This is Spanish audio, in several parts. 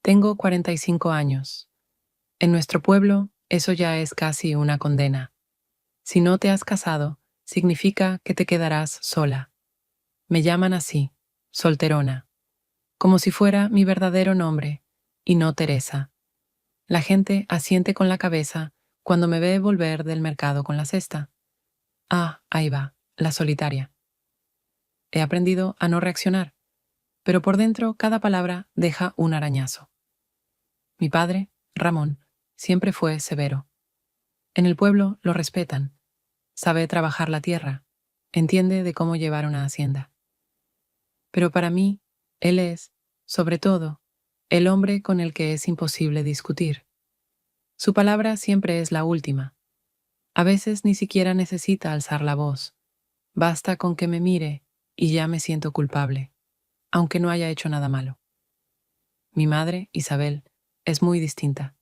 Tengo 45 años. En nuestro pueblo, eso ya es casi una condena. Si no te has casado, significa que te quedarás sola. Me llaman así, solterona, como si fuera mi verdadero nombre, y no Teresa. La gente asiente con la cabeza cuando me ve volver del mercado con la cesta. Ah, ahí va, la solitaria. He aprendido a no reaccionar, pero por dentro cada palabra deja un arañazo. Mi padre, Ramón, siempre fue severo. En el pueblo lo respetan, sabe trabajar la tierra, entiende de cómo llevar una hacienda. Pero para mí, él es, sobre todo, el hombre con el que es imposible discutir. Su palabra siempre es la última. A veces ni siquiera necesita alzar la voz. Basta con que me mire y ya me siento culpable, aunque no haya hecho nada malo. Mi madre, Isabel, es muy distinta.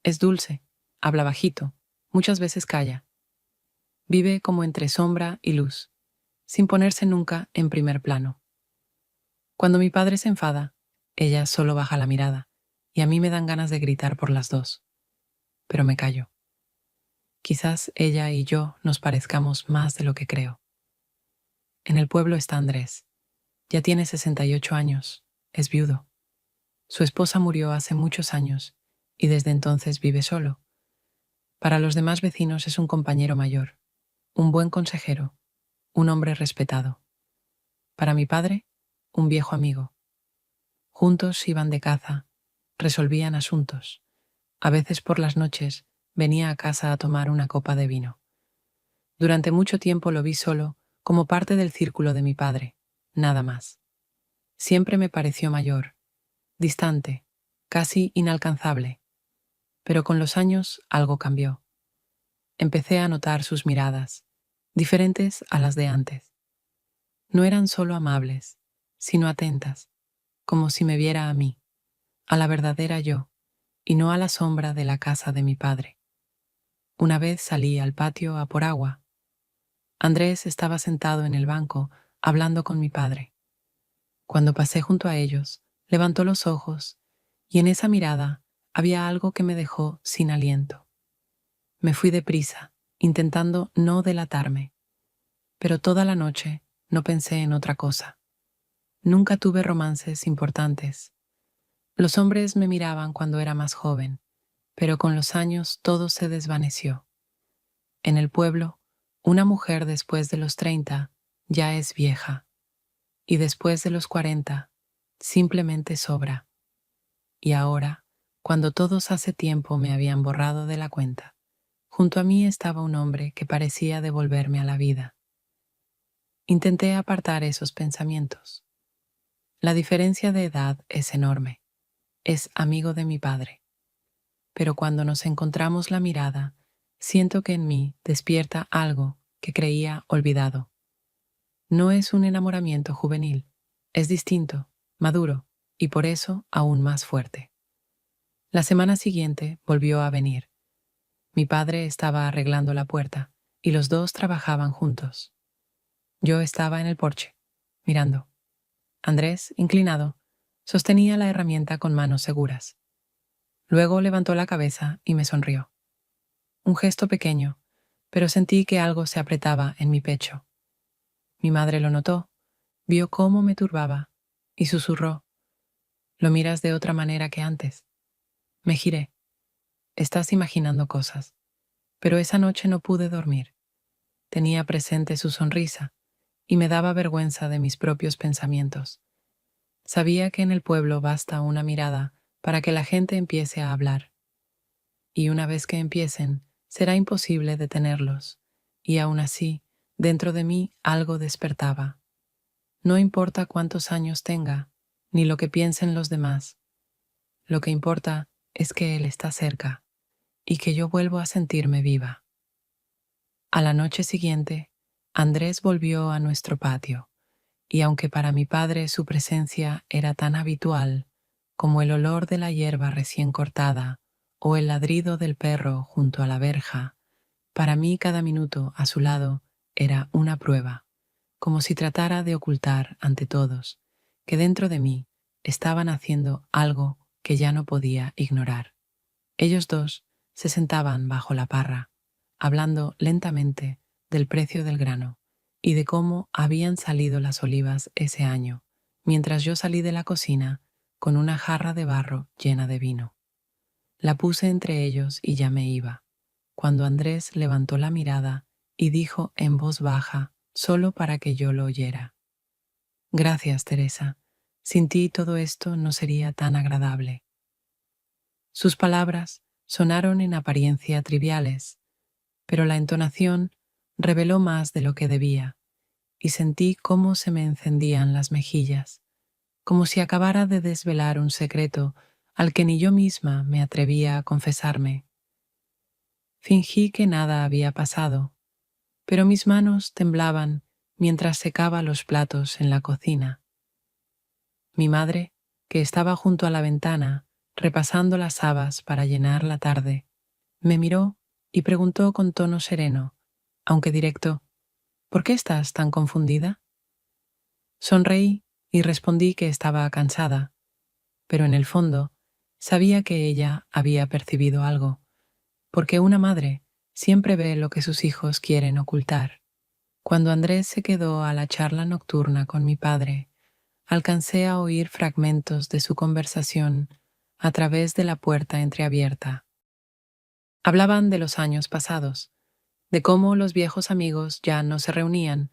Es dulce, habla bajito, muchas veces calla. Vive como entre sombra y luz, sin ponerse nunca en primer plano. Cuando mi padre se enfada, ella solo baja la mirada, y a mí me dan ganas de gritar por las dos. Pero me callo. Quizás ella y yo nos parezcamos más de lo que creo. En el pueblo está Andrés. Ya tiene 68 años, es viudo. Su esposa murió hace muchos años, y desde entonces vive solo. Para los demás vecinos es un compañero mayor, un buen consejero, un hombre respetado. Para mi padre, un viejo amigo. Juntos iban de caza, resolvían asuntos. A veces por las noches venía a casa a tomar una copa de vino. Durante mucho tiempo lo vi solo, como parte del círculo de mi padre, nada más. Siempre me pareció mayor, distante, casi inalcanzable. Pero con los años algo cambió. Empecé a notar sus miradas, diferentes a las de antes. No eran solo amables, sino atentas, como si me viera a mí, a la verdadera yo, y no a la sombra de la casa de mi padre. Una vez salí al patio a por agua. Andrés estaba sentado en el banco, hablando con mi padre. Cuando pasé junto a ellos, levantó los ojos, y en esa mirada había algo que me dejó sin aliento. Me fui deprisa, intentando no delatarme, pero toda la noche no pensé en otra cosa. Nunca tuve romances importantes. Los hombres me miraban cuando era más joven, pero con los años todo se desvaneció. En el pueblo, una mujer después de los 30 ya es vieja, y después de los 40 simplemente sobra. Y ahora, cuando todos hace tiempo me habían borrado de la cuenta, junto a mí estaba un hombre que parecía devolverme a la vida. Intenté apartar esos pensamientos. La diferencia de edad es enorme. Es amigo de mi padre. Pero cuando nos encontramos la mirada, siento que en mí despierta algo que creía olvidado. No es un enamoramiento juvenil, es distinto, maduro y por eso aún más fuerte. La semana siguiente volvió a venir. Mi padre estaba arreglando la puerta y los dos trabajaban juntos. Yo estaba en el porche, mirando. Andrés, inclinado, sostenía la herramienta con manos seguras. Luego levantó la cabeza y me sonrió. Un gesto pequeño, pero sentí que algo se apretaba en mi pecho. Mi madre lo notó, vio cómo me turbaba y susurró: «Lo miras de otra manera que antes». Me giré. Estás imaginando cosas. Pero esa noche no pude dormir. Tenía presente su sonrisa y me daba vergüenza de mis propios pensamientos. Sabía que en el pueblo basta una mirada para que la gente empiece a hablar. Y una vez que empiecen, será imposible detenerlos. Y aún así, dentro de mí algo despertaba. No importa cuántos años tenga, ni lo que piensen los demás. Lo que importa es que él está cerca y que yo vuelvo a sentirme viva. A la noche siguiente, Andrés volvió a nuestro patio, y aunque para mi padre su presencia era tan habitual como el olor de la hierba recién cortada o el ladrido del perro junto a la verja, para mí cada minuto a su lado era una prueba, como si tratara de ocultar ante todos que dentro de mí estaban haciendo algo que ya no podía ignorar. Ellos dos se sentaban bajo la parra, hablando lentamente del precio del grano y de cómo habían salido las olivas ese año, mientras yo salí de la cocina con una jarra de barro llena de vino. La puse entre ellos y ya me iba, cuando Andrés levantó la mirada y dijo en voz baja, solo para que yo lo oyera: «Gracias, Teresa. Sin ti todo esto no sería tan agradable». Sus palabras sonaron en apariencia triviales, pero la entonación reveló más de lo que debía, y sentí cómo se me encendían las mejillas, como si acabara de desvelar un secreto al que ni yo misma me atrevía a confesarme. Fingí que nada había pasado, pero mis manos temblaban mientras secaba los platos en la cocina. Mi madre, que estaba junto a la ventana, repasando las habas para llenar la tarde, me miró y preguntó con tono sereno, aunque directo: «¿Por qué estás tan confundida?». Sonreí y respondí que estaba cansada, pero en el fondo sabía que ella había percibido algo, porque una madre siempre ve lo que sus hijos quieren ocultar. Cuando Andrés se quedó a la charla nocturna con mi padre, alcancé a oír fragmentos de su conversación a través de la puerta entreabierta. Hablaban de los años pasados, de cómo los viejos amigos ya no se reunían,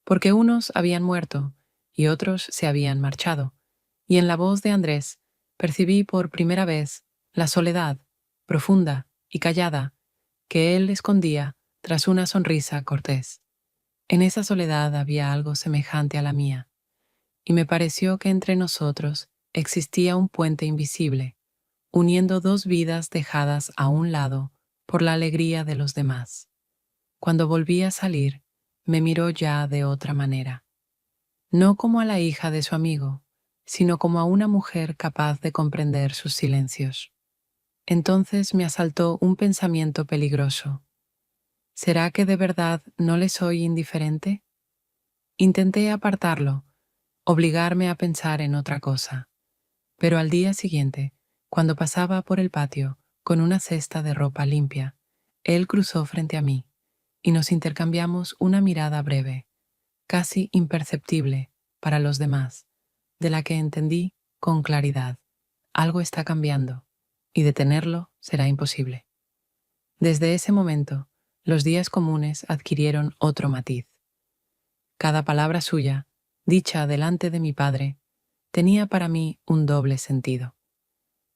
porque unos habían muerto y otros se habían marchado, y en la voz de Andrés percibí por primera vez la soledad, profunda y callada, que él escondía tras una sonrisa cortés. En esa soledad había algo semejante a la mía, y me pareció que entre nosotros existía un puente invisible, uniendo dos vidas dejadas a un lado por la alegría de los demás. Cuando volví a salir, me miró ya de otra manera, no como a la hija de su amigo, sino como a una mujer capaz de comprender sus silencios. Entonces me asaltó un pensamiento peligroso. ¿Será que de verdad no le soy indiferente? Intenté apartarlo, obligarme a pensar en otra cosa, pero al día siguiente, cuando pasaba por el patio con una cesta de ropa limpia, él cruzó frente a mí y nos intercambiamos una mirada breve, casi imperceptible para los demás, de la que entendí con claridad: algo está cambiando y detenerlo será imposible. Desde ese momento, los días comunes adquirieron otro matiz. Cada palabra suya, dicha delante de mi padre, tenía para mí un doble sentido.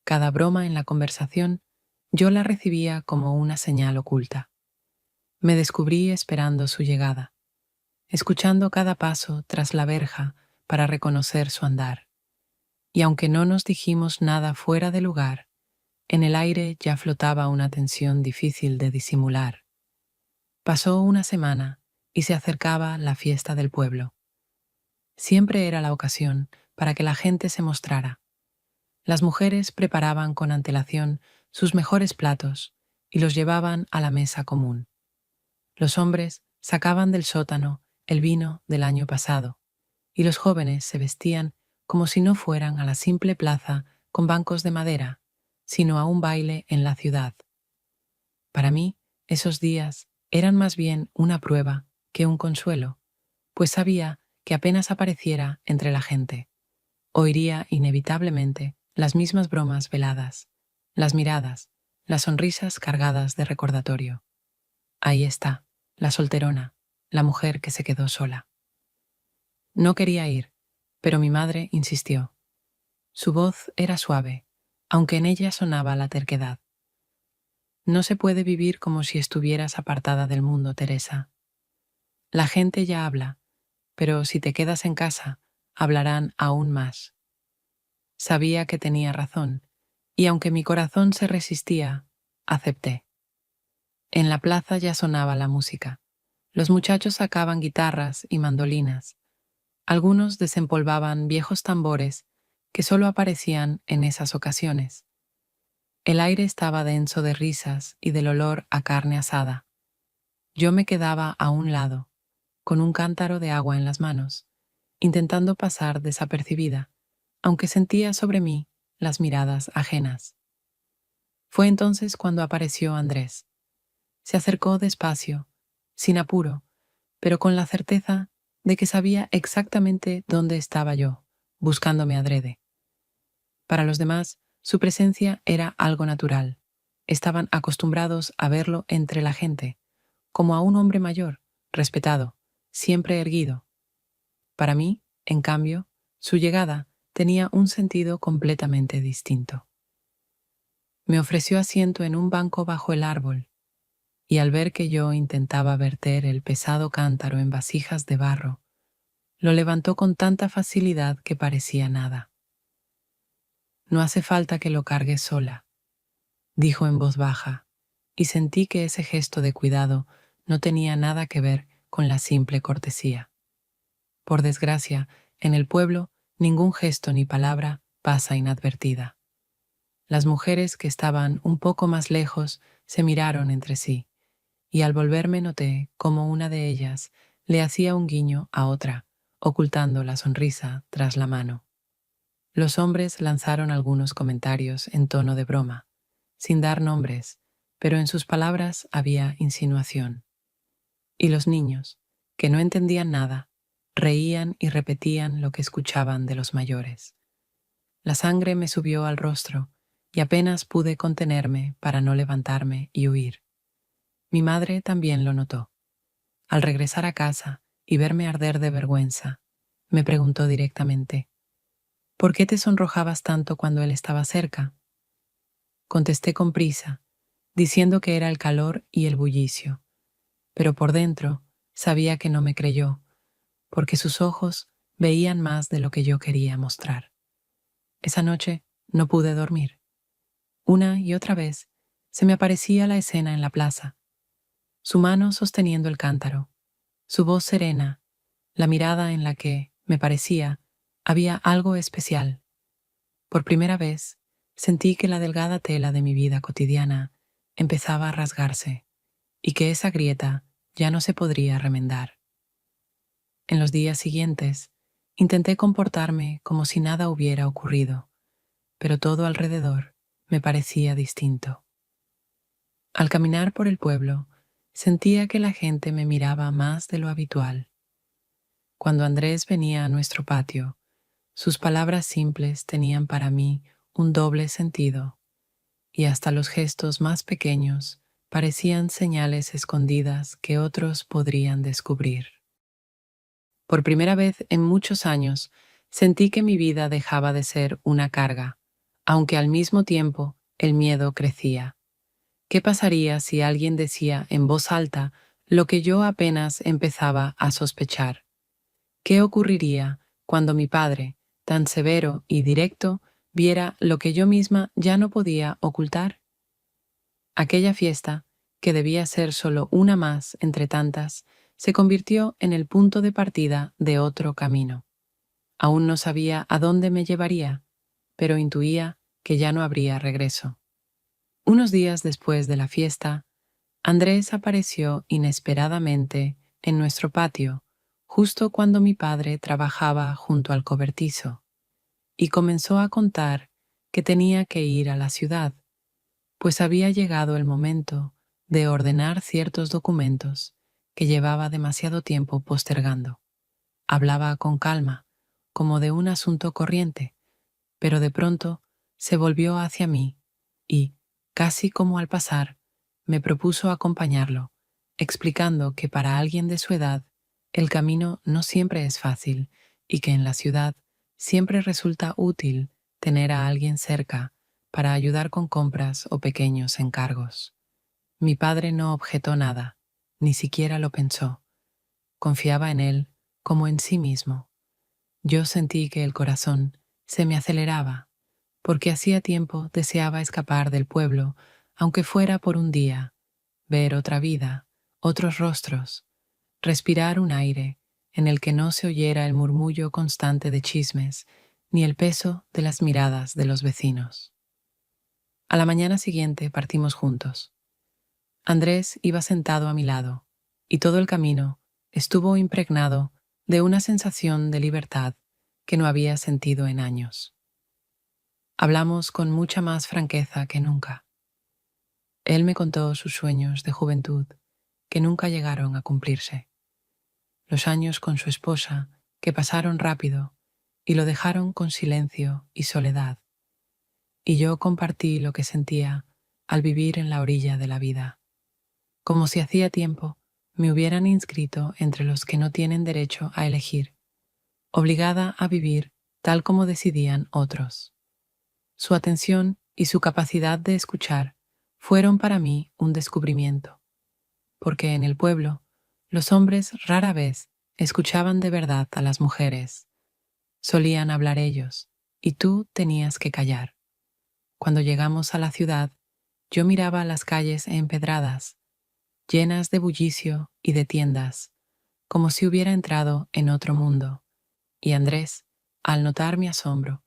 Cada broma en la conversación yo la recibía como una señal oculta. Me descubrí esperando su llegada, escuchando cada paso tras la verja para reconocer su andar. Y aunque no nos dijimos nada fuera de lugar, en el aire ya flotaba una tensión difícil de disimular. Pasó una semana y se acercaba la fiesta del pueblo. Siempre era la ocasión para que la gente se mostrara. Las mujeres preparaban con antelación sus mejores platos y los llevaban a la mesa común. Los hombres sacaban del sótano el vino del año pasado, y los jóvenes se vestían como si no fueran a la simple plaza con bancos de madera, sino a un baile en la ciudad. Para mí, esos días eran más bien una prueba que un consuelo, pues sabía que apenas apareciera entre la gente, oiría inevitablemente las mismas bromas veladas, las miradas, las sonrisas cargadas de recordatorio. Ahí está, la solterona, la mujer que se quedó sola. No quería ir, pero mi madre insistió. Su voz era suave, aunque en ella sonaba la terquedad. No se puede vivir como si estuvieras apartada del mundo, Teresa. La gente ya habla, pero si te quedas en casa, hablarán aún más. Sabía que tenía razón, y aunque mi corazón se resistía, acepté. En la plaza ya sonaba la música. Los muchachos sacaban guitarras y mandolinas. Algunos desempolvaban viejos tambores que solo aparecían en esas ocasiones. El aire estaba denso de risas y del olor a carne asada. Yo me quedaba a un lado, con un cántaro de agua en las manos, intentando pasar desapercibida, aunque sentía sobre mí las miradas ajenas. Fue entonces cuando apareció Andrés. Se acercó despacio, sin apuro, pero con la certeza de que sabía exactamente dónde estaba yo, buscándome adrede. Para los demás, su presencia era algo natural. Estaban acostumbrados a verlo entre la gente, como a un hombre mayor, respetado, siempre erguido. Para mí, en cambio, su llegada tenía un sentido completamente distinto. Me ofreció asiento en un banco bajo el árbol, y al ver que yo intentaba verter el pesado cántaro en vasijas de barro, lo levantó con tanta facilidad que parecía nada. «No hace falta que lo cargues sola», dijo en voz baja, y sentí que ese gesto de cuidado no tenía nada que ver con la simple cortesía. Por desgracia, en el pueblo ningún gesto ni palabra pasa inadvertida. Las mujeres que estaban un poco más lejos se miraron entre sí, y al volverme noté cómo una de ellas le hacía un guiño a otra, ocultando la sonrisa tras la mano. Los hombres lanzaron algunos comentarios en tono de broma, sin dar nombres, pero en sus palabras había insinuación. Y los niños, que no entendían nada, reían y repetían lo que escuchaban de los mayores. La sangre me subió al rostro y apenas pude contenerme para no levantarme y huir. Mi madre también lo notó. Al regresar a casa y verme arder de vergüenza, me preguntó directamente: «¿Por qué te sonrojabas tanto cuando él estaba cerca?». Contesté con prisa, diciendo que era el calor y el bullicio, pero por dentro sabía que no me creyó, porque sus ojos veían más de lo que yo quería mostrar. Esa noche no pude dormir. Una y otra vez se me aparecía la escena en la plaza, su mano sosteniendo el cántaro, su voz serena, la mirada en la que, me parecía, había algo especial. Por primera vez sentí que la delgada tela de mi vida cotidiana empezaba a rasgarse y que esa grieta ya no se podría remendar. En los días siguientes intenté comportarme como si nada hubiera ocurrido, pero todo alrededor me parecía distinto. Al caminar por el pueblo, sentía que la gente me miraba más de lo habitual. Cuando Andrés venía a nuestro patio, sus palabras simples tenían para mí un doble sentido, y hasta los gestos más pequeños parecían señales escondidas que otros podrían descubrir. Por primera vez en muchos años, sentí que mi vida dejaba de ser una carga, aunque al mismo tiempo el miedo crecía. ¿Qué pasaría si alguien decía en voz alta lo que yo apenas empezaba a sospechar? ¿Qué ocurriría cuando mi padre, tan severo y directo, viera lo que yo misma ya no podía ocultar? Aquella fiesta, que debía ser solo una más entre tantas, se convirtió en el punto de partida de otro camino. Aún no sabía a dónde me llevaría, pero intuía que ya no habría regreso. Unos días después de la fiesta, Andrés apareció inesperadamente en nuestro patio, justo cuando mi padre trabajaba junto al cobertizo, y comenzó a contar que tenía que ir a la ciudad, pues había llegado el momento de ordenar ciertos documentos que llevaba demasiado tiempo postergando. Hablaba con calma, como de un asunto corriente, pero de pronto se volvió hacia mí y, casi como al pasar, me propuso acompañarlo, explicando que para alguien de su edad el camino no siempre es fácil y que en la ciudad siempre resulta útil tener a alguien cerca para ayudar con compras o pequeños encargos. Mi padre no objetó nada, ni siquiera lo pensó. Confiaba en él como en sí mismo. Yo sentí que el corazón se me aceleraba, porque hacía tiempo deseaba escapar del pueblo, aunque fuera por un día, ver otra vida, otros rostros, respirar un aire en el que no se oyera el murmullo constante de chismes ni el peso de las miradas de los vecinos. A la mañana siguiente partimos juntos. Andrés iba sentado a mi lado, y todo el camino estuvo impregnado de una sensación de libertad que no había sentido en años. Hablamos con mucha más franqueza que nunca. Él me contó sus sueños de juventud que nunca llegaron a cumplirse, los años con su esposa que pasaron rápido y lo dejaron con silencio y soledad, y yo compartí lo que sentía al vivir en la orilla de la vida, como si hacía tiempo me hubieran inscrito entre los que no tienen derecho a elegir, obligada a vivir tal como decidían otros. Su atención y su capacidad de escuchar fueron para mí un descubrimiento, porque en el pueblo los hombres rara vez escuchaban de verdad a las mujeres. Solían hablar ellos, y tú tenías que callar. Cuando llegamos a la ciudad, yo miraba las calles empedradas, llenas de bullicio y de tiendas, como si hubiera entrado en otro mundo. Y Andrés, al notar mi asombro,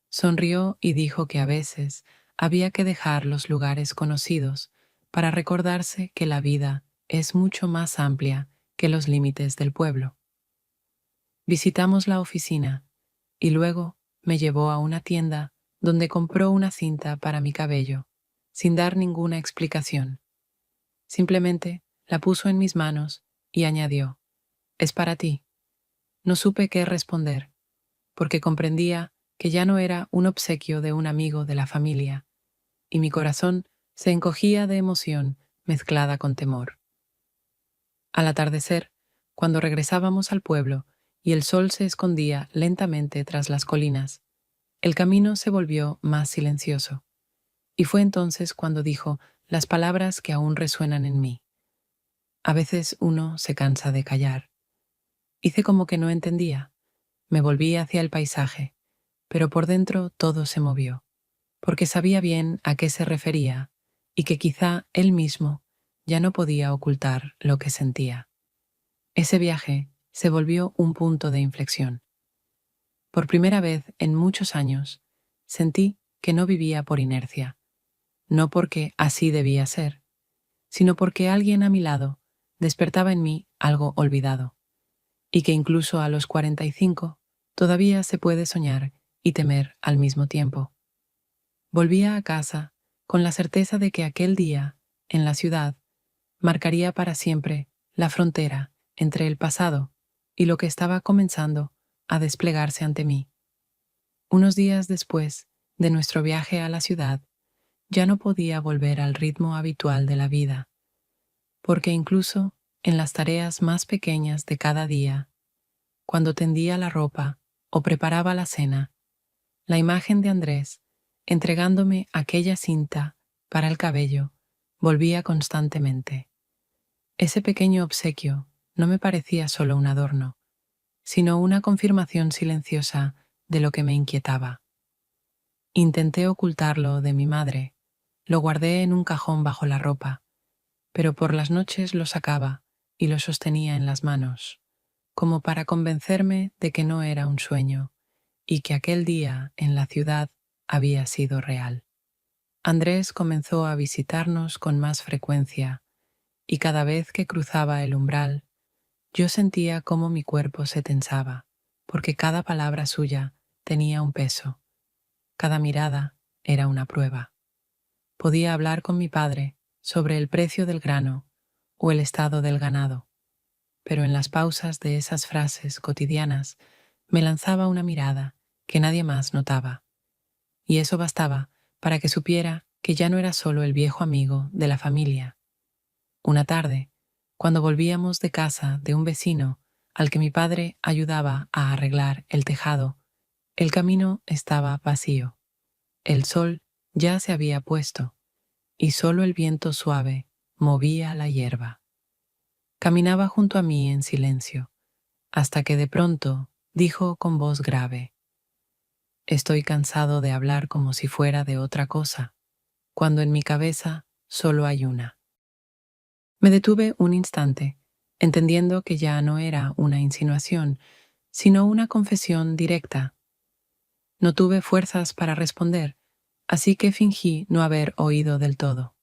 sonrió y dijo que a veces había que dejar los lugares conocidos para recordarse que la vida es mucho más amplia que los límites del pueblo. Visitamos la oficina y luego me llevó a una tienda donde compró una cinta para mi cabello, sin dar ninguna explicación. Simplemente la puso en mis manos y añadió, «Es para ti». No supe qué responder, porque comprendía que ya no era un obsequio de un amigo de la familia, y mi corazón se encogía de emoción mezclada con temor. Al atardecer, cuando regresábamos al pueblo y el sol se escondía lentamente tras las colinas, el camino se volvió más silencioso, y fue entonces cuando dijo las palabras que aún resuenan en mí. A veces uno se cansa de callar. Hice como que no entendía. Me volví hacia el paisaje, pero por dentro todo se movió, porque sabía bien a qué se refería y que quizá él mismo ya no podía ocultar lo que sentía. Ese viaje se volvió un punto de inflexión. Por primera vez en muchos años, sentí que no vivía por inercia, no porque así debía ser, sino porque alguien a mi lado despertaba en mí algo olvidado, y que incluso a los 45 todavía se puede soñar y temer al mismo tiempo. Volvía a casa con la certeza de que aquel día, en la ciudad, marcaría para siempre la frontera entre el pasado y lo que estaba comenzando a desplegarse ante mí. Unos días después de nuestro viaje a la ciudad, ya no podía volver al ritmo habitual de la vida, porque incluso en las tareas más pequeñas de cada día, cuando tendía la ropa o preparaba la cena, la imagen de Andrés entregándome aquella cinta para el cabello volvía constantemente. Ese pequeño obsequio no me parecía solo un adorno, sino una confirmación silenciosa de lo que me inquietaba. Intenté ocultarlo de mi madre, lo guardé en un cajón bajo la ropa, pero por las noches lo sacaba y lo sostenía en las manos, como para convencerme de que no era un sueño y que aquel día en la ciudad había sido real. Andrés comenzó a visitarnos con más frecuencia y cada vez que cruzaba el umbral, yo sentía cómo mi cuerpo se tensaba, porque cada palabra suya tenía un peso, cada mirada era una prueba. Podía hablar con mi padre sobre el precio del grano o el estado del ganado, pero en las pausas de esas frases cotidianas me lanzaba una mirada que nadie más notaba, y eso bastaba para que supiera que ya no era solo el viejo amigo de la familia. Una tarde, cuando volvíamos de casa de un vecino al que mi padre ayudaba a arreglar el tejado, el camino estaba vacío. El sol ya se había puesto y solo el viento suave movía la hierba. Caminaba junto a mí en silencio, hasta que de pronto dijo con voz grave, «Estoy cansado de hablar como si fuera de otra cosa, cuando en mi cabeza solo hay una». Me detuve un instante, entendiendo que ya no era una insinuación, sino una confesión directa. No tuve fuerzas para responder, así que fingí no haber oído del todo.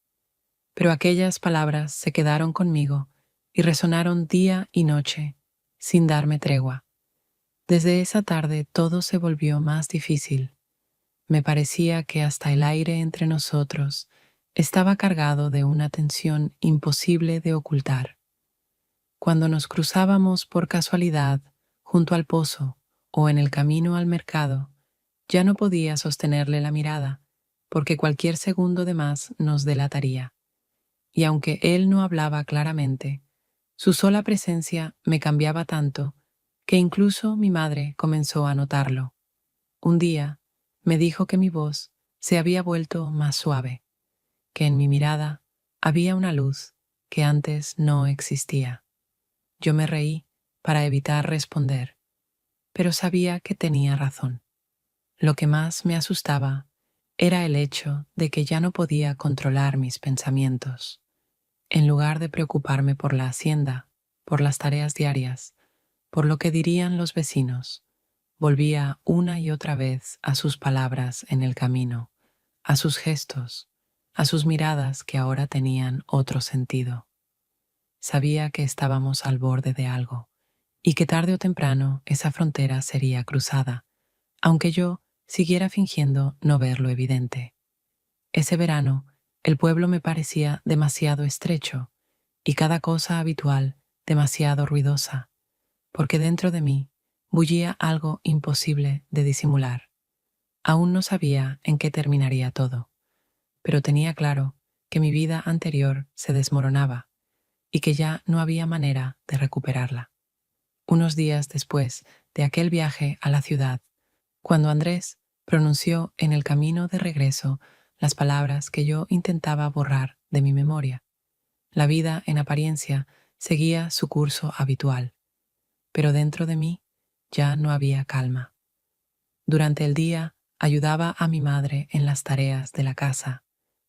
Pero aquellas palabras se quedaron conmigo y resonaron día y noche, sin darme tregua. Desde esa tarde todo se volvió más difícil. Me parecía que hasta el aire entre nosotros estaba cargado de una tensión imposible de ocultar. Cuando nos cruzábamos por casualidad junto al pozo o en el camino al mercado, ya no podía sostenerle la mirada, porque cualquier segundo de más nos delataría. Y aunque él no hablaba claramente, su sola presencia me cambiaba tanto que incluso mi madre comenzó a notarlo. Un día me dijo que mi voz se había vuelto más suave, que en mi mirada había una luz que antes no existía. Yo me reí para evitar responder, pero sabía que tenía razón. Lo que más me asustaba era el hecho de que ya no podía controlar mis pensamientos. En lugar de preocuparme por la hacienda, por las tareas diarias, por lo que dirían los vecinos, volvía una y otra vez a sus palabras en el camino, a sus gestos, a sus miradas que ahora tenían otro sentido. Sabía que estábamos al borde de algo y que tarde o temprano esa frontera sería cruzada, aunque yo siguiera fingiendo no ver lo evidente. Ese verano, el pueblo me parecía demasiado estrecho y cada cosa habitual demasiado ruidosa, porque dentro de mí bullía algo imposible de disimular. Aún no sabía en qué terminaría todo, pero tenía claro que mi vida anterior se desmoronaba y que ya no había manera de recuperarla. Unos días después de aquel viaje a la ciudad, cuando Andrés pronunció en el camino de regreso las palabras que yo intentaba borrar de mi memoria, la vida en apariencia seguía su curso habitual, pero dentro de mí ya no había calma. Durante el día ayudaba a mi madre en las tareas de la casa,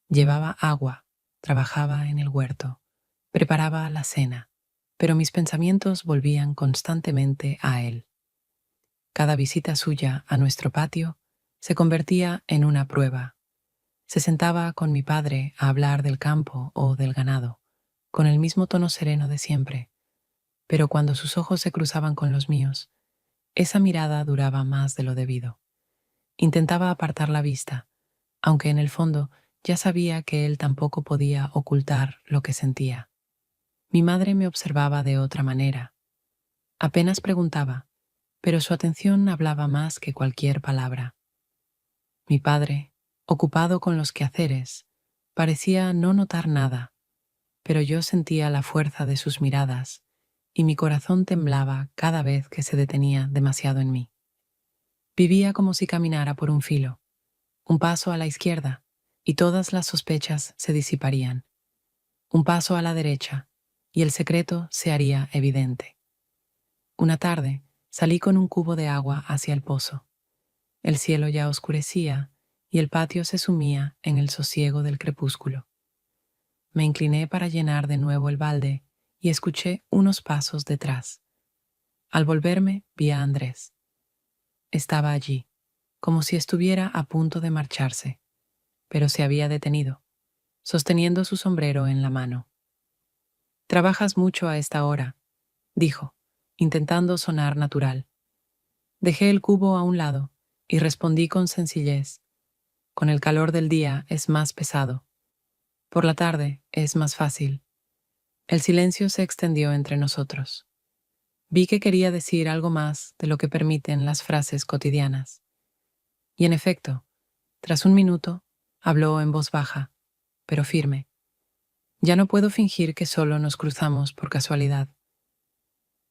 llevaba agua, trabajaba en el huerto, preparaba la cena, pero mis pensamientos volvían constantemente a él. Cada visita suya a nuestro patio se convertía en una prueba. Se sentaba con mi padre a hablar del campo o del ganado, con el mismo tono sereno de siempre, pero cuando sus ojos se cruzaban con los míos, esa mirada duraba más de lo debido. Intentaba apartar la vista, aunque en el fondo ya sabía que él tampoco podía ocultar lo que sentía. Mi madre me observaba de otra manera. Apenas preguntaba, pero su atención hablaba más que cualquier palabra. Mi padre, ocupado con los quehaceres, parecía no notar nada, pero yo sentía la fuerza de sus miradas y mi corazón temblaba cada vez que se detenía demasiado en mí. Vivía como si caminara por un filo, un paso a la izquierda, y todas las sospechas se disiparían. Un paso a la derecha, y el secreto se haría evidente. Una tarde salí con un cubo de agua hacia el pozo. El cielo ya oscurecía y el patio se sumía en el sosiego del crepúsculo. Me incliné para llenar de nuevo el balde y escuché unos pasos detrás. Al volverme vi a Andrés. Estaba allí, como si estuviera a punto de marcharse, pero se había detenido, sosteniendo su sombrero en la mano. «Trabajas mucho a esta hora», dijo, intentando sonar natural. Dejé el cubo a un lado y respondí con sencillez. Con el calor del día es más pesado. Por la tarde es más fácil. El silencio se extendió entre nosotros. Vi que quería decir algo más de lo que permiten las frases cotidianas. Y en efecto, tras un minuto, habló en voz baja, pero firme. Ya no puedo fingir que solo nos cruzamos por casualidad.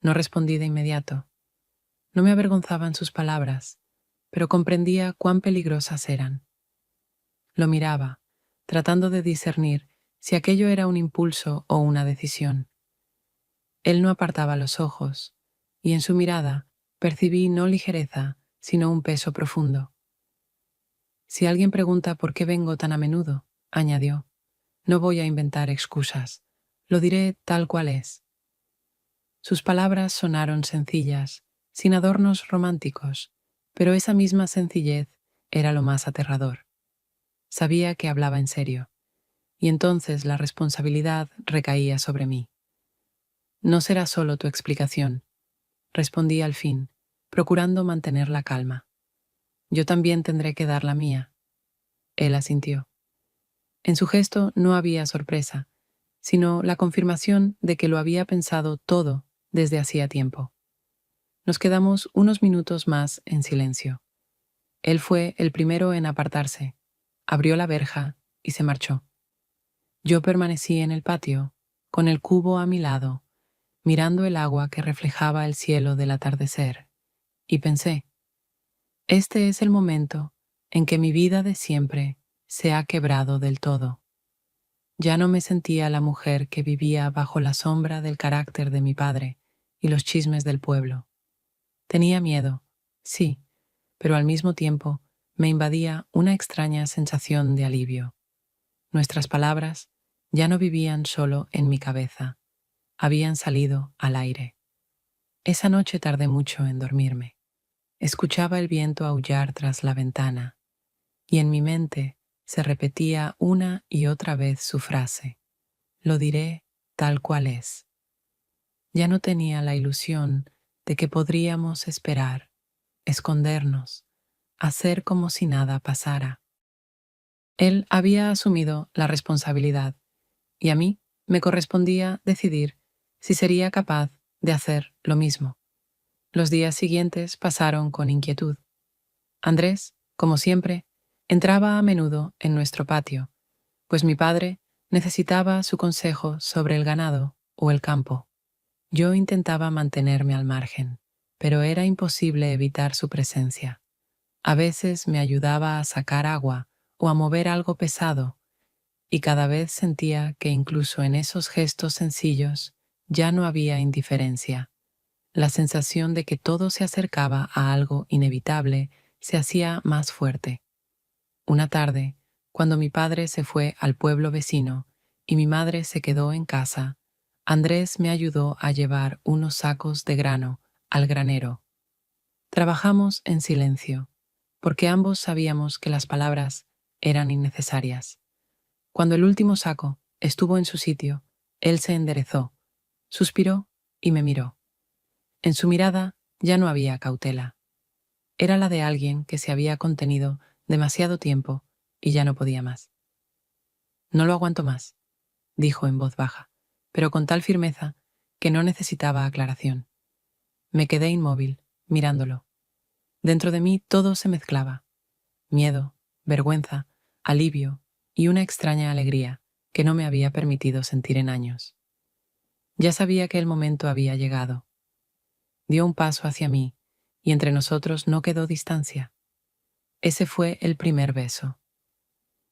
No respondí de inmediato. No me avergonzaban sus palabras, pero comprendía cuán peligrosas eran. Lo miraba, tratando de discernir si aquello era un impulso o una decisión. Él no apartaba los ojos, y en su mirada percibí no ligereza, sino un peso profundo. «Si alguien pregunta por qué vengo tan a menudo», añadió, «no voy a inventar excusas, lo diré tal cual es». Sus palabras sonaron sencillas, sin adornos románticos, pero esa misma sencillez era lo más aterrador. Sabía que hablaba en serio, y entonces la responsabilidad recaía sobre mí. «No será solo tu explicación», respondí al fin, procurando mantener la calma. Yo también tendré que dar la mía. Él asintió. En su gesto no había sorpresa, sino la confirmación de que lo había pensado todo desde hacía tiempo. Nos quedamos unos minutos más en silencio. Él fue el primero en apartarse, abrió la verja y se marchó. Yo permanecí en el patio, con el cubo a mi lado, mirando el agua que reflejaba el cielo del atardecer, y pensé, este es el momento en que mi vida de siempre se ha quebrado del todo. Ya no me sentía la mujer que vivía bajo la sombra del carácter de mi padre y los chismes del pueblo. Tenía miedo, sí, pero al mismo tiempo me invadía una extraña sensación de alivio. Nuestras palabras ya no vivían solo en mi cabeza, habían salido al aire. Esa noche tardé mucho en dormirme. Escuchaba el viento aullar tras la ventana, y en mi mente se repetía una y otra vez su frase: lo diré tal cual es. Ya no tenía la ilusión de que podríamos esperar, escondernos, hacer como si nada pasara. Él había asumido la responsabilidad y a mí me correspondía decidir si sería capaz de hacer lo mismo. Los días siguientes pasaron con inquietud. Andrés, como siempre, entraba a menudo en nuestro patio, pues mi padre necesitaba su consejo sobre el ganado o el campo. Yo intentaba mantenerme al margen, pero era imposible evitar su presencia. A veces me ayudaba a sacar agua o a mover algo pesado, y cada vez sentía que incluso en esos gestos sencillos ya no había indiferencia. La sensación de que todo se acercaba a algo inevitable se hacía más fuerte. Una tarde, cuando mi padre se fue al pueblo vecino y mi madre se quedó en casa, Andrés me ayudó a llevar unos sacos de grano al granero. Trabajamos en silencio, porque ambos sabíamos que las palabras eran innecesarias. Cuando el último saco estuvo en su sitio, él se enderezó, suspiró y me miró. En su mirada ya no había cautela. Era la de alguien que se había contenido demasiado tiempo y ya no podía más. No lo aguanto más, dijo en voz baja, pero con tal firmeza que no necesitaba aclaración. Me quedé inmóvil, mirándolo. Dentro de mí todo se mezclaba: miedo, vergüenza, alivio y una extraña alegría que no me había permitido sentir en años. Ya sabía que el momento había llegado. Dio un paso hacia mí y entre nosotros no quedó distancia. Ese fue el primer beso.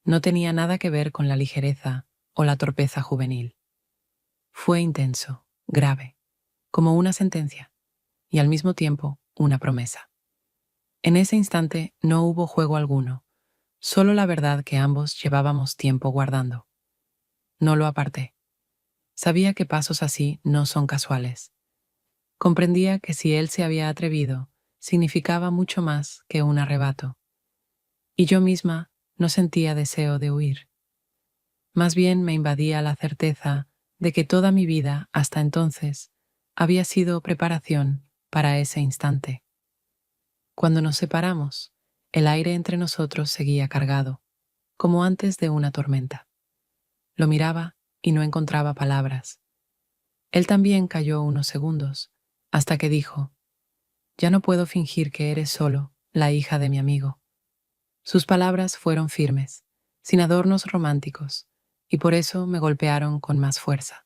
No tenía nada que ver con la ligereza o la torpeza juvenil. Fue intenso, grave, como una sentencia, y al mismo tiempo una promesa. En ese instante no hubo juego alguno, solo la verdad que ambos llevábamos tiempo guardando. No lo aparté. Sabía que pasos así no son casuales. Comprendía que si él se había atrevido, significaba mucho más que un arrebato. Y yo misma no sentía deseo de huir. Más bien me invadía la certeza de que toda mi vida, hasta entonces, había sido preparación para ese instante. Cuando nos separamos, el aire entre nosotros seguía cargado, como antes de una tormenta. Lo miraba y no encontraba palabras. Él también calló unos segundos, hasta que dijo: ya no puedo fingir que eres solo la hija de mi amigo. Sus palabras fueron firmes, sin adornos románticos, y por eso me golpearon con más fuerza.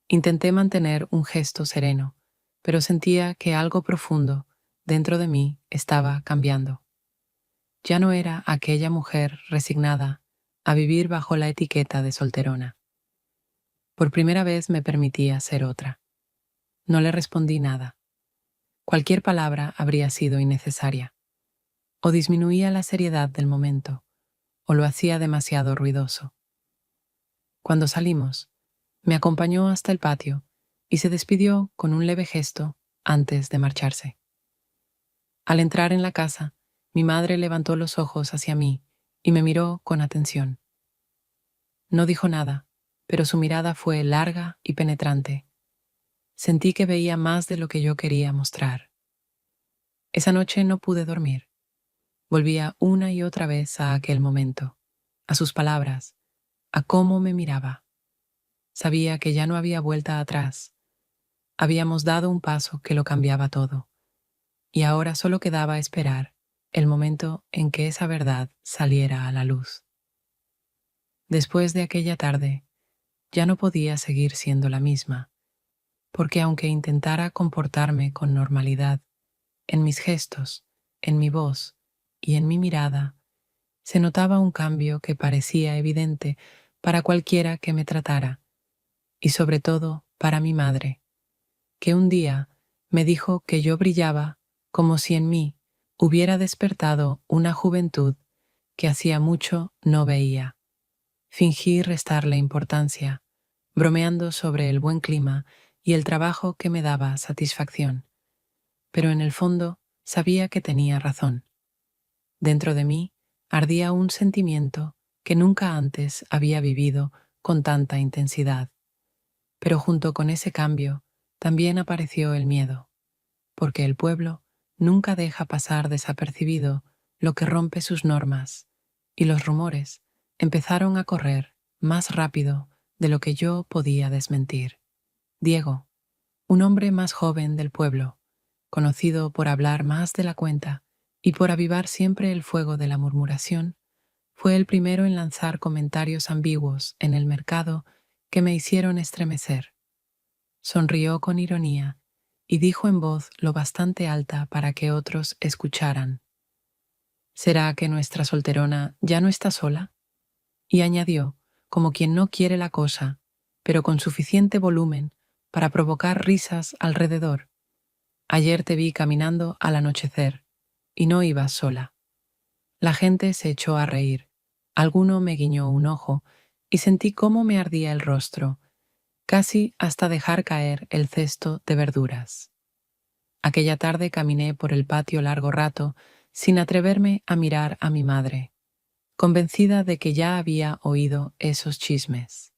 Intenté mantener un gesto sereno, pero sentía que algo profundo dentro de mí estaba cambiando. Ya no era aquella mujer resignada a vivir bajo la etiqueta de solterona. Por primera vez me permitía ser otra. No le respondí nada. Cualquier palabra habría sido innecesaria. O disminuía la seriedad del momento, o lo hacía demasiado ruidoso. Cuando salimos, me acompañó hasta el patio y se despidió con un leve gesto antes de marcharse. Al entrar en la casa, mi madre levantó los ojos hacia mí y me miró con atención. No dijo nada, pero su mirada fue larga y penetrante. Sentí que veía más de lo que yo quería mostrar. Esa noche no pude dormir. Volvía una y otra vez a aquel momento, a sus palabras, a cómo me miraba. Sabía que ya no había vuelta atrás. Habíamos dado un paso que lo cambiaba todo, y ahora solo quedaba esperar el momento en que esa verdad saliera a la luz. Después de aquella tarde, ya no podía seguir siendo la misma, porque aunque intentara comportarme con normalidad, en mis gestos, en mi voz y en mi mirada, se notaba un cambio que parecía evidente para cualquiera que me tratara, y sobre todo para mi madre, que un día me dijo que yo brillaba como si en mí hubiera despertado una juventud que hacía mucho no veía. Fingí restarle importancia, bromeando sobre el buen clima y el trabajo que me daba satisfacción, pero en el fondo sabía que tenía razón. Dentro de mí ardía un sentimiento que nunca antes había vivido con tanta intensidad. Pero junto con ese cambio también apareció el miedo, porque el pueblo nunca deja pasar desapercibido lo que rompe sus normas, y los rumores empezaron a correr más rápido de lo que yo podía desmentir. Diego, un hombre más joven del pueblo, conocido por hablar más de la cuenta y por avivar siempre el fuego de la murmuración, fue el primero en lanzar comentarios ambiguos en el mercado que me hicieron estremecer. Sonrió con ironía y dijo en voz lo bastante alta para que otros escucharan: ¿Será que nuestra solterona ya no está sola? Y añadió, como quien no quiere la cosa, pero con suficiente volumen para provocar risas alrededor: Ayer te vi caminando al anochecer, y no ibas sola. La gente se echó a reír. Alguno me guiñó un ojo, y sentí cómo me ardía el rostro, casi hasta dejar caer el cesto de verduras. Aquella tarde caminé por el patio largo rato, sin atreverme a mirar a mi madre, convencida de que ya había oído esos chismes.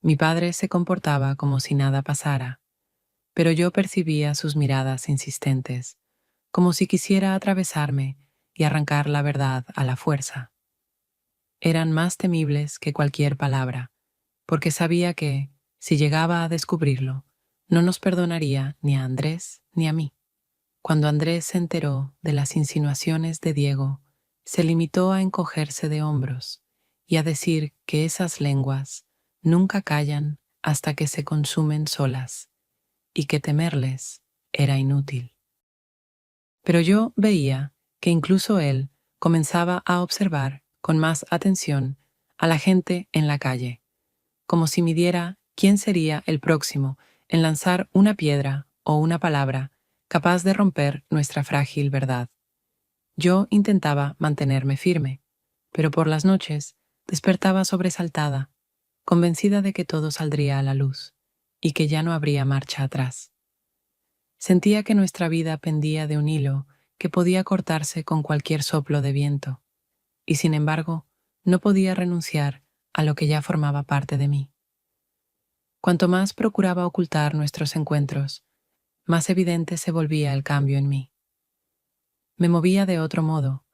Mi padre se comportaba como si nada pasara, pero yo percibía sus miradas insistentes, como si quisiera atravesarme y arrancar la verdad a la fuerza. Eran más temibles que cualquier palabra, porque sabía que, si llegaba a descubrirlo, no nos perdonaría ni a Andrés ni a mí. Cuando Andrés se enteró de las insinuaciones de Diego, se limitó a encogerse de hombros y a decir que esas lenguas nunca callan hasta que se consumen solas, y que temerles era inútil. Pero yo veía que incluso él comenzaba a observar con más atención a la gente en la calle, como si midiera quién sería el próximo en lanzar una piedra o una palabra capaz de romper nuestra frágil verdad. Yo intentaba mantenerme firme, pero por las noches despertaba sobresaltada, convencida de que todo saldría a la luz y que ya no habría marcha atrás. Sentía que nuestra vida pendía de un hilo que podía cortarse con cualquier soplo de viento, y sin embargo no podía renunciar a lo que ya formaba parte de mí. Cuanto más procuraba ocultar nuestros encuentros, más evidente se volvía el cambio en mí. Me movía de otro modo,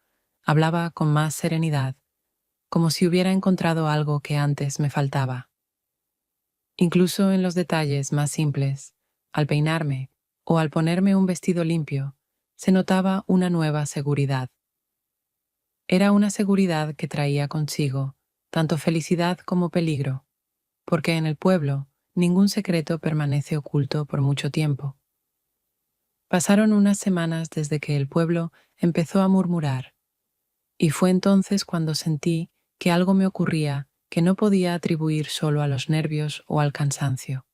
hablaba con más serenidad, como si hubiera encontrado algo que antes me faltaba. Incluso en los detalles más simples, al peinarme o al ponerme un vestido limpio, se notaba una nueva seguridad. Era una seguridad que traía consigo tanto felicidad como peligro, porque en el pueblo ningún secreto permanece oculto por mucho tiempo. Pasaron unas semanas desde que el pueblo empezó a murmurar, y fue entonces cuando sentí que algo me ocurría que no podía atribuir solo a los nervios o al cansancio.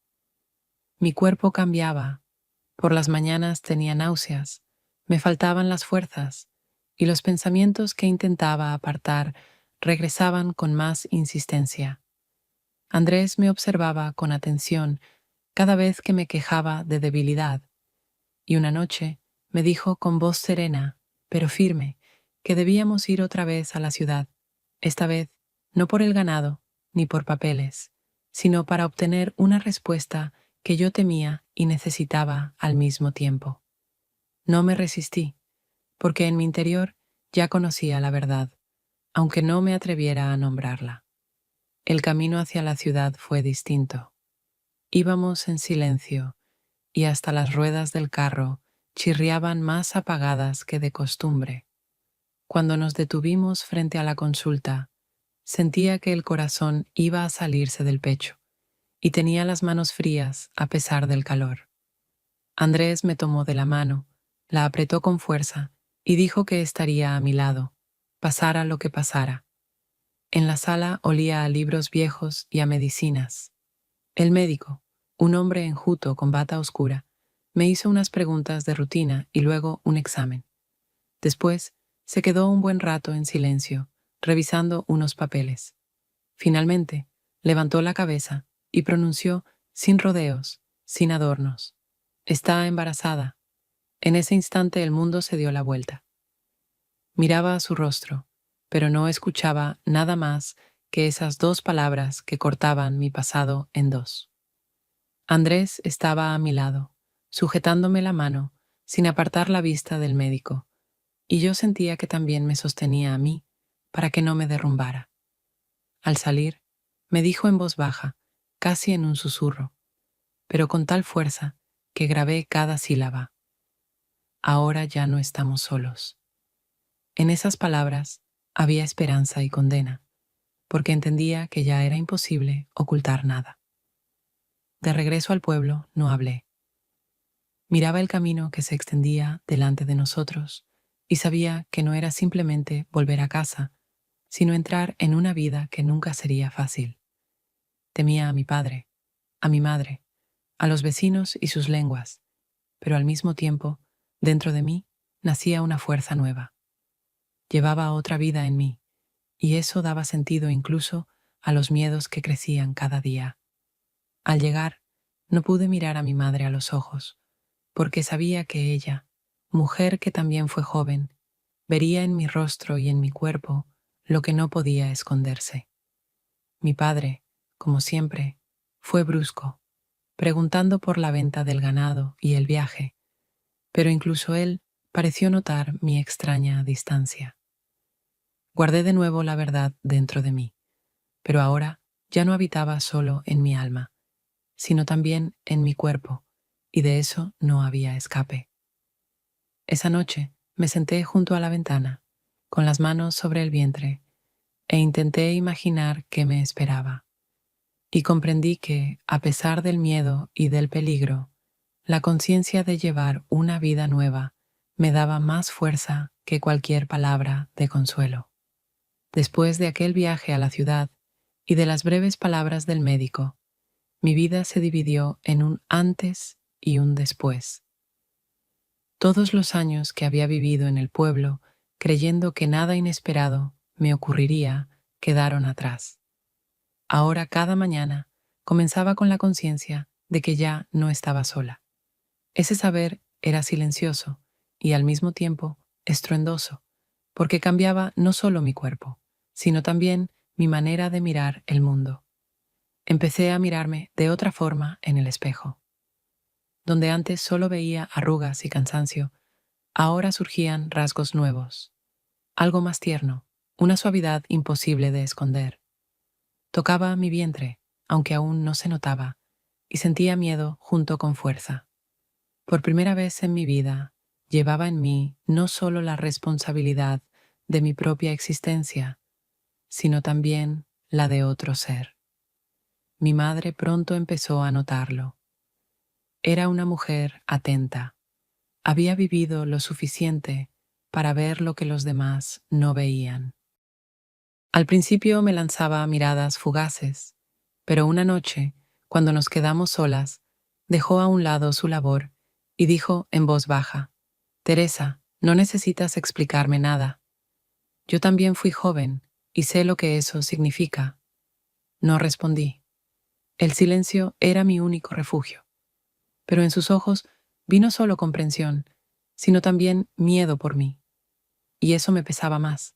Mi cuerpo cambiaba, por las mañanas tenía náuseas, me faltaban las fuerzas, y los pensamientos que intentaba apartar regresaban con más insistencia. Andrés me observaba con atención cada vez que me quejaba de debilidad, y una noche me dijo con voz serena, pero firme, que debíamos ir otra vez a la ciudad, esta vez no por el ganado ni por papeles, sino para obtener una respuesta que yo temía y necesitaba al mismo tiempo. No me resistí, porque en mi interior ya conocía la verdad, aunque no me atreviera a nombrarla. El camino hacia la ciudad fue distinto. Íbamos en silencio y hasta las ruedas del carro chirriaban más apagadas que de costumbre. Cuando nos detuvimos frente a la consulta, sentía que el corazón iba a salirse del pecho y tenía las manos frías a pesar del calor. Andrés me tomó de la mano, la apretó con fuerza y dijo que estaría a mi lado, pasara lo que pasara. En la sala olía a libros viejos y a medicinas. El médico, un hombre enjuto con bata oscura, me hizo unas preguntas de rutina y luego un examen. Después, se quedó un buen rato en silencio, revisando unos papeles. Finalmente, levantó la cabeza y pronunció, sin rodeos, sin adornos: «Está embarazada». En ese instante el mundo se dio la vuelta. Miraba a su rostro, pero no escuchaba nada más que esas dos palabras que cortaban mi pasado en dos. Andrés estaba a mi lado, sujetándome la mano, sin apartar la vista del médico, y yo sentía que también me sostenía a mí para que no me derrumbara. Al salir, me dijo en voz baja, casi en un susurro, pero con tal fuerza que grabé cada sílaba: «Ahora ya no estamos solos». En esas palabras había esperanza y condena, porque entendía que ya era imposible ocultar nada. De regreso al pueblo no hablé. Miraba el camino que se extendía delante de nosotros y sabía que no era simplemente volver a casa, sino entrar en una vida que nunca sería fácil. Temía a mi padre, a mi madre, a los vecinos y sus lenguas, pero al mismo tiempo, dentro de mí, nacía una fuerza nueva. Llevaba otra vida en mí, y eso daba sentido incluso a los miedos que crecían cada día. Al llegar, no pude mirar a mi madre a los ojos, porque sabía que ella, mujer que también fue joven, vería en mi rostro y en mi cuerpo lo que no podía esconderse. Mi padre, como siempre, fue brusco, preguntando por la venta del ganado y el viaje, pero incluso él pareció notar mi extraña distancia. Guardé de nuevo la verdad dentro de mí, pero ahora ya no habitaba solo en mi alma, sino también en mi cuerpo, y de eso no había escape. Esa noche me senté junto a la ventana, con las manos sobre el vientre, e intenté imaginar qué me esperaba. Y comprendí que, a pesar del miedo y del peligro, la conciencia de llevar una vida nueva me daba más fuerza que cualquier palabra de consuelo. Después de aquel viaje a la ciudad y de las breves palabras del médico, mi vida se dividió en un antes y un después. Todos los años que había vivido en el pueblo, creyendo que nada inesperado me ocurriría, quedaron atrás. Ahora cada mañana comenzaba con la conciencia de que ya no estaba sola. Ese saber era silencioso y al mismo tiempo estruendoso, porque cambiaba no solo mi cuerpo, sino también mi manera de mirar el mundo. Empecé a mirarme de otra forma en el espejo. Donde antes solo veía arrugas y cansancio, ahora surgían rasgos nuevos, algo más tierno, una suavidad imposible de esconder. Tocaba mi vientre, aunque aún no se notaba, y sentía miedo junto con fuerza. Por primera vez en mi vida, llevaba en mí no solo la responsabilidad de mi propia existencia, sino también la de otro ser. Mi madre pronto empezó a notarlo. Era una mujer atenta. Había vivido lo suficiente para ver lo que los demás no veían. Al principio me lanzaba miradas fugaces, pero una noche, cuando nos quedamos solas, dejó a un lado su labor y dijo en voz baja: «Teresa, no necesitas explicarme nada. Yo también fui joven y sé lo que eso significa». No respondí. El silencio era mi único refugio, pero en sus ojos vi no solo comprensión, sino también miedo por mí, y eso me pesaba más.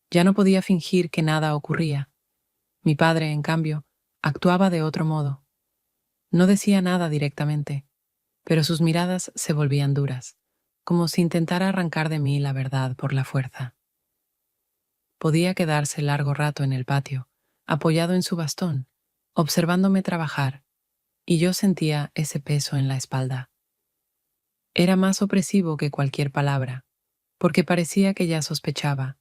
Ya no podía fingir que nada ocurría. Mi padre, en cambio, actuaba de otro modo. No decía nada directamente, pero sus miradas se volvían duras, como si intentara arrancar de mí la verdad por la fuerza. Podía quedarse largo rato en el patio, apoyado en su bastón, observándome trabajar, y yo sentía ese peso en la espalda. Era más opresivo que cualquier palabra, porque parecía que ya sospechaba,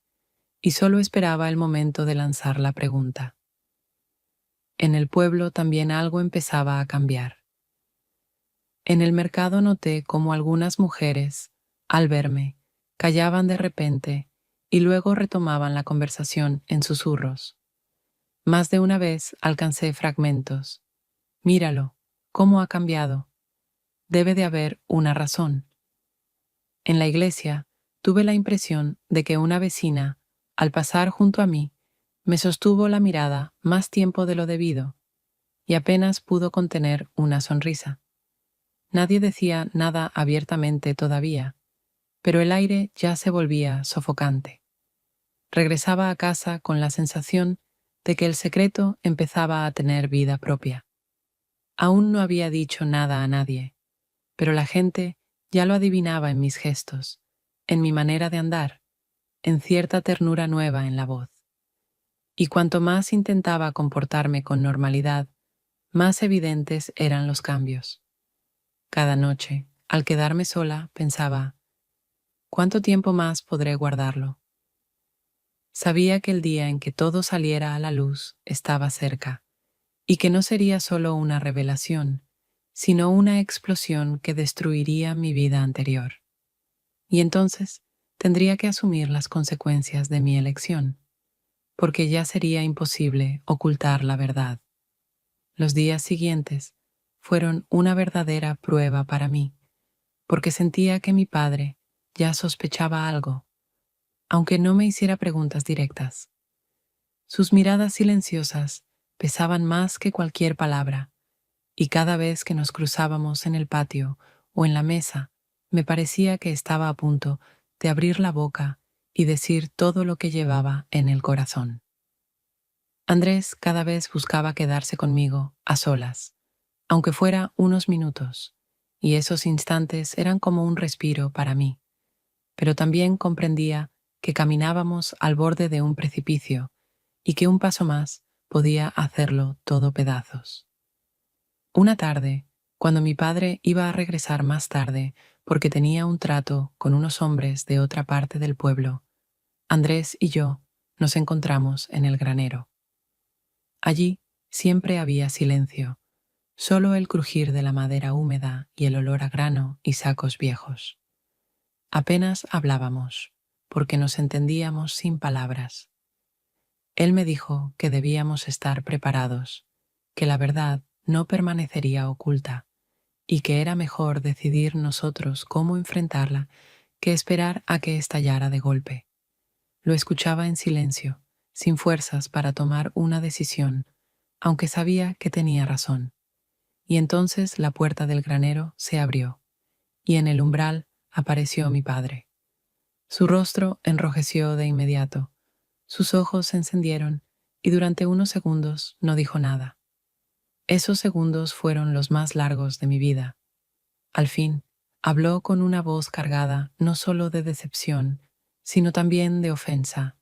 y solo esperaba el momento de lanzar la pregunta. En el pueblo también algo empezaba a cambiar. En el mercado noté cómo algunas mujeres, al verme, callaban de repente y luego retomaban la conversación en susurros. Más de una vez alcancé fragmentos. Míralo, cómo ha cambiado. Debe de haber una razón. En la iglesia, tuve la impresión de que una vecina, al pasar junto a mí, me sostuvo la mirada más tiempo de lo debido, y apenas pudo contener una sonrisa. Nadie decía nada abiertamente todavía, pero el aire ya se volvía sofocante. Regresaba a casa con la sensación de que el secreto empezaba a tener vida propia. Aún no había dicho nada a nadie, pero la gente ya lo adivinaba en mis gestos, en mi manera de andar, en cierta ternura nueva en la voz. Y cuanto más intentaba comportarme con normalidad, más evidentes eran los cambios. Cada noche, al quedarme sola, pensaba, ¿cuánto tiempo más podré guardarlo? Sabía que el día en que todo saliera a la luz estaba cerca, y que no sería solo una revelación, sino una explosión que destruiría mi vida anterior. Y entonces tendría que asumir las consecuencias de mi elección, porque ya sería imposible ocultar la verdad. Los días siguientes fueron una verdadera prueba para mí, porque sentía que mi padre ya sospechaba algo, aunque no me hiciera preguntas directas. Sus miradas silenciosas pesaban más que cualquier palabra, y cada vez que nos cruzábamos en el patio o en la mesa, me parecía que estaba a punto de abrir la boca y decir todo lo que llevaba en el corazón. Andrés cada vez buscaba quedarse conmigo a solas, aunque fuera unos minutos, y esos instantes eran como un respiro para mí, pero también comprendía que caminábamos al borde de un precipicio y que un paso más podía hacerlo todo pedazos. Una tarde, cuando mi padre iba a regresar más tarde porque tenía un trato con unos hombres de otra parte del pueblo, Andrés y yo nos encontramos en el granero. Allí siempre había silencio, solo el crujir de la madera húmeda y el olor a grano y sacos viejos. Apenas hablábamos, porque nos entendíamos sin palabras. Él me dijo que debíamos estar preparados, que la verdad no permanecería oculta y que era mejor decidir nosotros cómo enfrentarla que esperar a que estallara de golpe. Lo escuchaba en silencio, sin fuerzas para tomar una decisión, aunque sabía que tenía razón. Y entonces la puerta del granero se abrió, y en el umbral apareció mi padre. Su rostro enrojeció de inmediato, sus ojos se encendieron y durante unos segundos no dijo nada. Esos segundos fueron los más largos de mi vida. Al fin, habló con una voz cargada no solo de decepción, sino también de ofensa.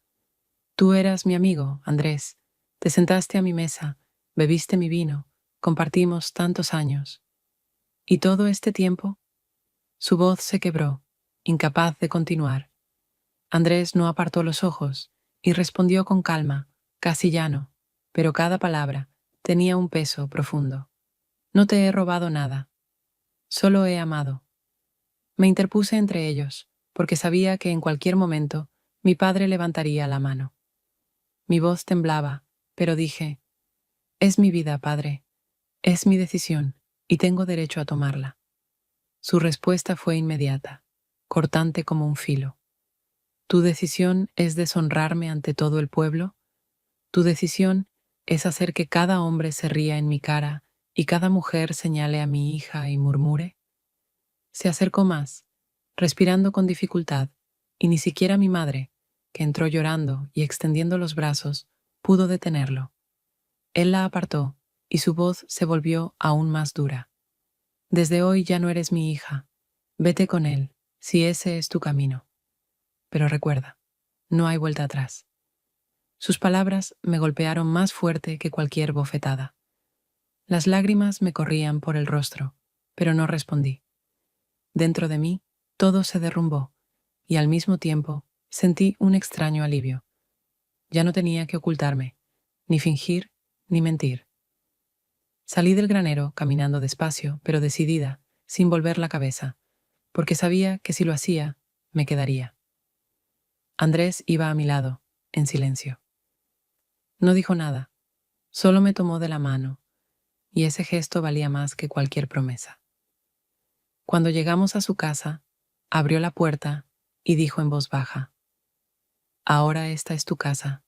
Tú eras mi amigo, Andrés. Te sentaste a mi mesa, bebiste mi vino, compartimos tantos años. ¿Y todo este tiempo? Su voz se quebró, incapaz de continuar. Andrés no apartó los ojos y respondió con calma, casi llano, pero cada palabra tenía un peso profundo. No te he robado nada, solo he amado. Me interpuse entre ellos, porque sabía que en cualquier momento mi padre levantaría la mano. Mi voz temblaba, pero dije, es mi vida, padre, es mi decisión, y tengo derecho a tomarla. Su respuesta fue inmediata, cortante como un filo. ¿Tu decisión es deshonrarme ante todo el pueblo? ¿Tu decisión es hacer que cada hombre se ría en mi cara y cada mujer señale a mi hija y murmure? Se acercó más, respirando con dificultad, y ni siquiera mi madre, que entró llorando y extendiendo los brazos, pudo detenerlo. Él la apartó, y su voz se volvió aún más dura. Desde hoy ya no eres mi hija. Vete con él. si ese es tu camino. Pero recuerda, no hay vuelta atrás. Sus palabras me golpearon más fuerte que cualquier bofetada. Las lágrimas me corrían por el rostro, pero no respondí. Dentro de mí, todo se derrumbó, y al mismo tiempo sentí un extraño alivio. Ya no tenía que ocultarme, ni fingir, ni mentir. Salí del granero caminando despacio, pero decidida, sin volver la cabeza, porque sabía que si lo hacía, me quedaría. Andrés iba a mi lado, en silencio. No dijo nada, solo me tomó de la mano, y ese gesto valía más que cualquier promesa. Cuando llegamos a su casa, abrió la puerta y dijo en voz baja: «Ahora esta es tu casa».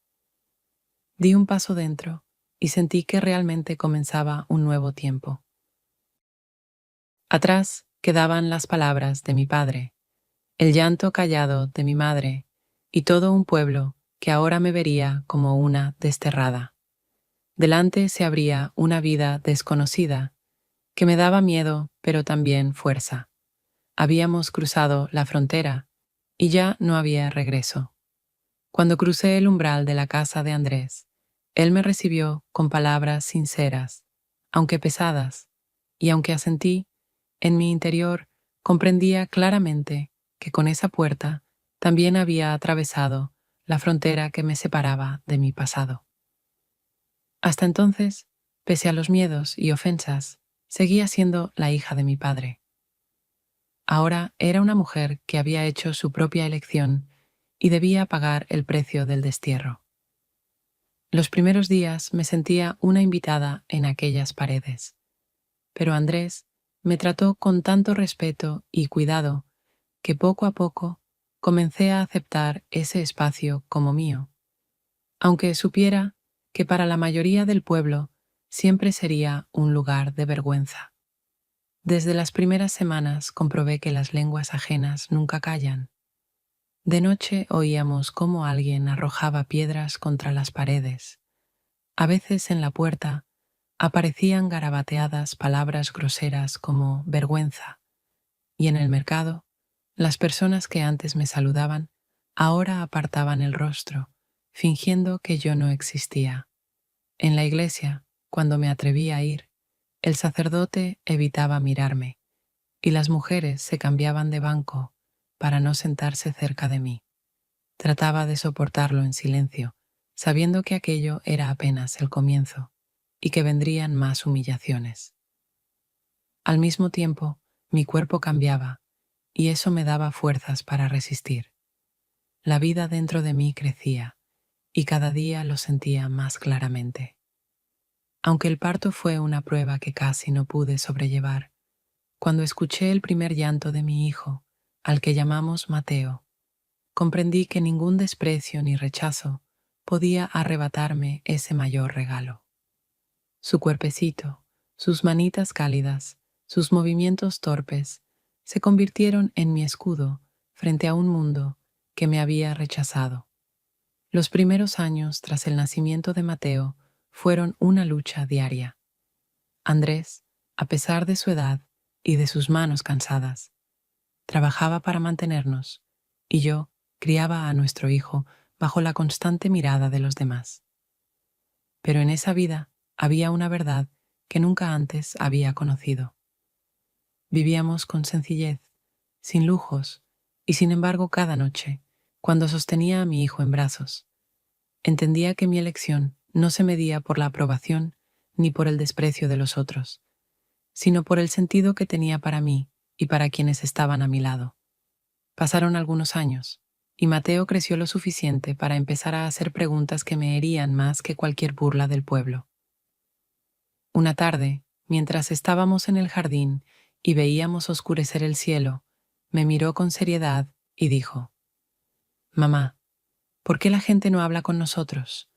Di un paso dentro y sentí que realmente comenzaba un nuevo tiempo. Atrás quedaban las palabras de mi padre, el llanto callado de mi madre y todo un pueblo que ahora me vería como una desterrada. Delante se abría una vida desconocida que me daba miedo, pero también fuerza. Habíamos cruzado la frontera y ya no había regreso. Cuando crucé el umbral de la casa de Andrés, él me recibió con palabras sinceras, aunque pesadas, y aunque asentí, en mi interior comprendía claramente que con esa puerta también había atravesado la frontera que me separaba de mi pasado. Hasta entonces, pese a los miedos y ofensas, seguía siendo la hija de mi padre. Ahora era una mujer que había hecho su propia elección y debía pagar el precio del destierro. Los primeros días me sentía una invitada en aquellas paredes, pero Andrés me trató con tanto respeto y cuidado que poco a poco comencé a aceptar ese espacio como mío, aunque supiera que para la mayoría del pueblo siempre sería un lugar de vergüenza. Desde las primeras semanas comprobé que las lenguas ajenas nunca callan. De noche oíamos cómo alguien arrojaba piedras contra las paredes. A veces en la puerta aparecían garabateadas palabras groseras como vergüenza, y en el mercado, las personas que antes me saludaban ahora apartaban el rostro, fingiendo que yo no existía. En la iglesia, cuando me atreví a ir, el sacerdote evitaba mirarme, y las mujeres se cambiaban de banco para no sentarse cerca de mí. Trataba de soportarlo en silencio, sabiendo que aquello era apenas el comienzo y que vendrían más humillaciones. Al mismo tiempo, mi cuerpo cambiaba y eso me daba fuerzas para resistir. La vida dentro de mí crecía y cada día lo sentía más claramente. Aunque el parto fue una prueba que casi no pude sobrellevar, cuando escuché el primer llanto de mi hijo, al que llamamos Mateo, comprendí que ningún desprecio ni rechazo podía arrebatarme ese mayor regalo. Su cuerpecito, sus manitas cálidas, sus movimientos torpes, se convirtieron en mi escudo frente a un mundo que me había rechazado. Los primeros años tras el nacimiento de Mateo fueron una lucha diaria. Andrés, a pesar de su edad y de sus manos cansadas, trabajaba para mantenernos, y yo criaba a nuestro hijo bajo la constante mirada de los demás. Pero en esa vida había una verdad que nunca antes había conocido. Vivíamos con sencillez, sin lujos, y sin embargo cada noche, cuando sostenía a mi hijo en brazos, entendía que mi elección no se medía por la aprobación ni por el desprecio de los otros, sino por el sentido que tenía para mí y para quienes estaban a mi lado. Pasaron algunos años, y Mateo creció lo suficiente para empezar a hacer preguntas que me herían más que cualquier burla del pueblo. Una tarde, mientras estábamos en el jardín y veíamos oscurecer el cielo, me miró con seriedad y dijo: «Mamá, ¿por qué la gente no habla con nosotros?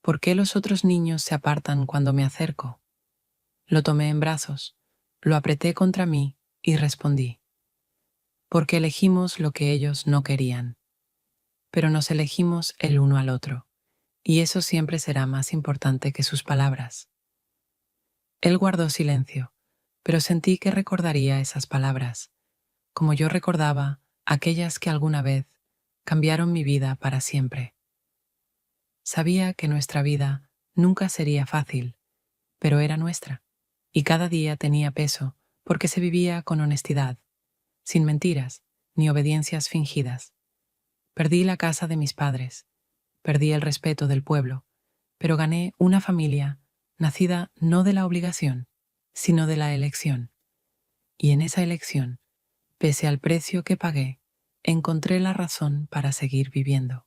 ¿Por qué los otros niños se apartan cuando me acerco?». Lo tomé en brazos, lo apreté contra mí y respondí: «Porque elegimos lo que ellos no querían. Pero nos elegimos el uno al otro, y eso siempre será más importante que sus palabras». Él guardó silencio, pero sentí que recordaría esas palabras, como yo recordaba aquellas que alguna vez cambiaron mi vida para siempre. Sabía que nuestra vida nunca sería fácil, pero era nuestra, y cada día tenía peso porque se vivía con honestidad, sin mentiras ni obediencias fingidas. Perdí la casa de mis padres, perdí el respeto del pueblo, pero gané una familia nacida no de la obligación, sino de la elección. Y en esa elección, pese al precio que pagué, encontré la razón para seguir viviendo.